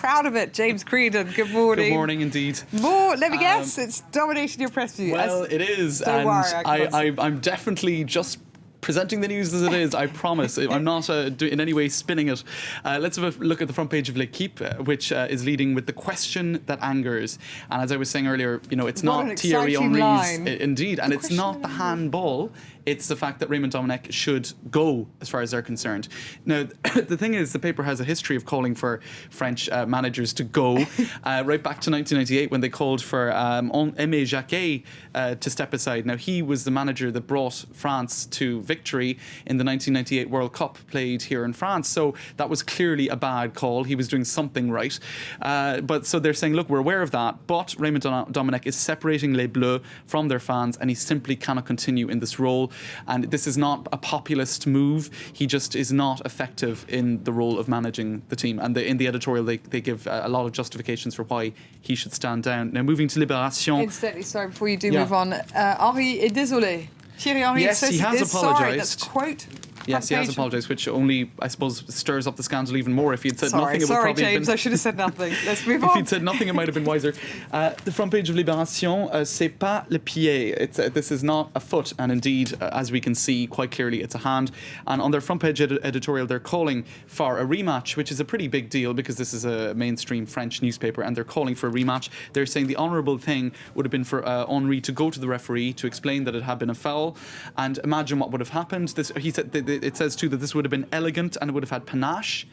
proud of it. James Creedon, good morning. Good morning indeed. Let me guess, it's dominating your press view. Well, it is, Don't worry, I'm definitely just presenting the news as it is, I promise. I'm not in any way spinning it. Let's have a look at the front page of L'Équipe, which is leading with the question that angers. And as I was saying earlier, it's not Thierry Henry's... Indeed, and it's not the handball. It's the fact that Raymond Domenech should go, as far as they're concerned. Now, the thing is, the paper has a history of calling for French managers to go, right back to 1998 when they called for Aimé Jacquet to step aside. Now, he was the manager that brought France to victory in the 1998 World Cup played here in France. So that was clearly a bad call. He was doing something right. But so they're saying, look, we're aware of that, but Raymond Domenech is separating Les Bleus from their fans, and he simply cannot continue in this role. And this is not a populist move. He just is not effective in the role of managing the team. And in the editorial, they give a lot of justifications for why he should stand down. Now, moving to Libération. Incidentally, sorry, before you do move on, Henry est désolé. Thierry Henry yes, he has apologised. Sorry, that's quote. Yes, he has apologised, which only, I suppose, stirs up the scandal even more. If he had said nothing, it would sorry, probably James, have been... I should have said nothing. Let's move on. If he'd said nothing, it might have been wiser. The front page of Libération, c'est pas le pied. This is not a foot, and indeed, as we can see quite clearly, it's a hand. And on their front page editorial, they're calling for a rematch, which is a pretty big deal because this is a mainstream French newspaper, and they're calling for a rematch. They're saying the honourable thing would have been for Henry to go to the referee to explain that it had been a foul, and imagine what would have happened. He said it says too that this would have been elegant and it would have had panache,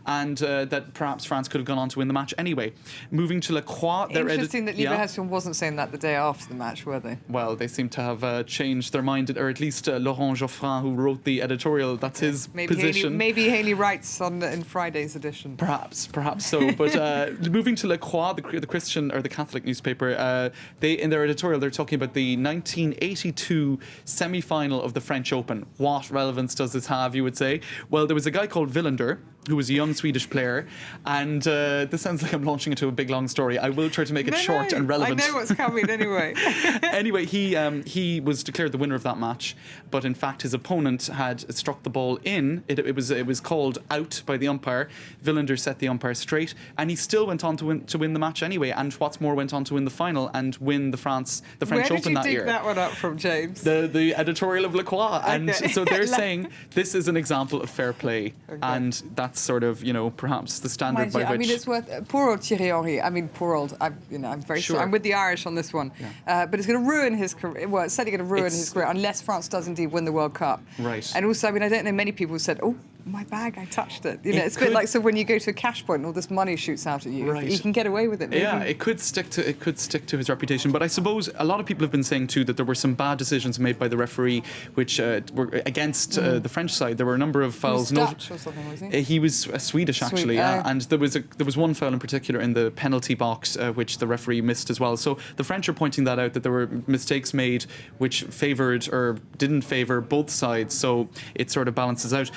and that perhaps France could have gone on to win the match anyway. Moving to La Croix. Interesting that Libération wasn't saying that the day after the match, were they? Well, they seem to have changed their mind, or at least Laurent Geoffrin, who wrote the editorial, that's his position. Maybe Haley writes in Friday's edition. Perhaps so. But moving to La Croix, the Christian or the Catholic newspaper, they in their editorial they're talking about the 1982 semi-final of the French Open. What relevance does this have, you would say? Well, there was a guy called Wilander, who was a young Swedish player, and this sounds like I'm launching into a big long story. I will try to make it short and relevant. I know what's coming anyway. Anyway, he was declared the winner of that match, but in fact his opponent had struck the ball in. It was called out by the umpire. Wilander set the umpire straight, and he still went on to win the match anyway. And what's more, went on to win the final and win the French Open that year. Where did you dig that one up from, James? The editorial of La Croix, and okay. So they're saying this is an example of fair play, and that's sort of perhaps the standard by which. I mean, it's worth poor old Thierry Henry. I mean, poor old. I'm very sorry. I'm with the Irish on this one, but it's going to ruin his career. Well, it's certainly going to ruin his career unless France does indeed win the World Cup. Right. And also, I mean, I don't know many people who said, "Oh, my bag, I touched it." It's a bit like so when you go to a cash point and all this money shoots out at you. Right. You can get away with it. Maybe. Yeah, it could stick to his reputation. But I suppose a lot of people have been saying too that there were some bad decisions made by the referee, which were against the French side. There were a number of fouls. He was Dutch or something, was he? He was Swedish actually, and there was one foul in particular in the penalty box which the referee missed as well. So the French are pointing that out, that there were mistakes made which favoured or didn't favour both sides. So it sort of balances out.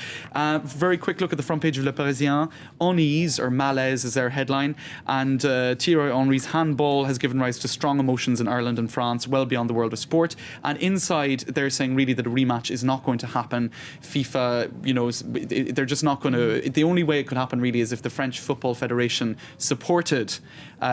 Very quick look at the front page of Le Parisien. Unease or malaise is their headline, and Thierry Henry's handball has given rise to strong emotions in Ireland and France, well beyond the world of sport. And inside, they're saying really that a rematch is not going to happen. FIFA, they're just not going to. The only way it could happen really is if the French Football Federation supported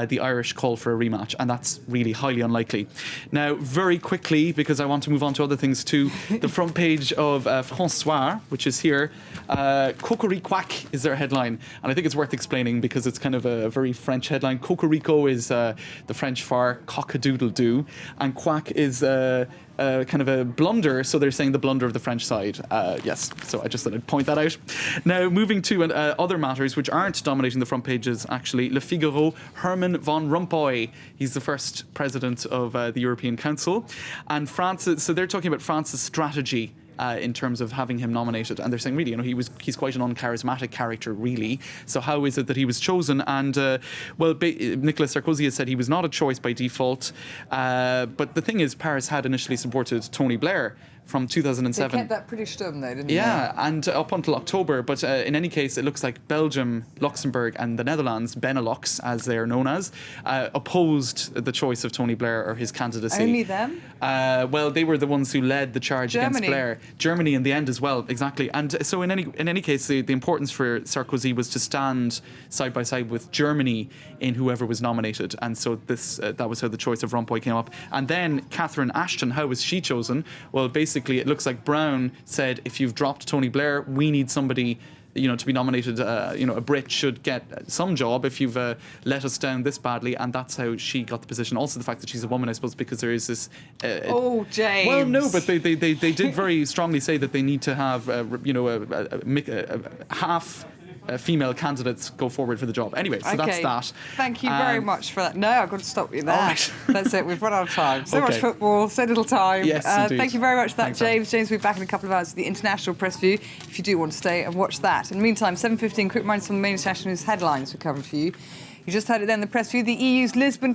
the Irish call for a rematch, and that's really highly unlikely. Now, very quickly, because I want to move on to other things too, the front page of François, which is here. Cocoriquac is their headline, and I think it's worth explaining because it's kind of a very French headline. Cocorico is the French for cock-a-doodle-doo, and quack is kind of a blunder, so they're saying the blunder of the French side. Yes, so I just thought I'd point that out. Now, moving to other matters which aren't dominating the front pages, actually. Le Figaro, Herman Van Rompuy. He's the first president of the European Council. And France, so they're talking about France's strategy in terms of having him nominated, and they're saying really, he's quite an uncharismatic character, really. So how is it that he was chosen? And Nicolas Sarkozy has said he was not a choice by default. But the thing is, Paris had initially supported Tony Blair from 2007. They kept that pretty stum though, didn't they? Yeah, and up until October. But in any case, it looks like Belgium, Luxembourg and the Netherlands, Benelux as they are known as, opposed the choice of Tony Blair or his candidacy. Only them? Well, they were the ones who led the charge against Blair. Germany in the end as well, exactly. And so in any case, the importance for Sarkozy was to stand side by side with Germany in whoever was nominated. And so that was how the choice of Rompuy came up. And then Catherine Ashton, how was she chosen? Well, basically, it looks like Brown said, if you've dropped Tony Blair, we need somebody, to be nominated. A Brit should get some job if you've let us down this badly, and that's how she got the position. Also, the fact that she's a woman, I suppose, because there is this. James. Well, no, but they did very strongly say that they need to have half. Female candidates go forward for the job. Anyway, so that's that. Thank you very much for that. No, I've got to stop you there. Right. That's it. We've run out of time. So much football, so little time. Yes, indeed. Thank you very much for that, Thanks, James. James will be back in a couple of hours with the International Press View, if you do want to stay and watch that. In the meantime, 7:15, quick reminders from the main international news headlines we're covering for you. You just heard it then, the Press View. The EU's Lisbon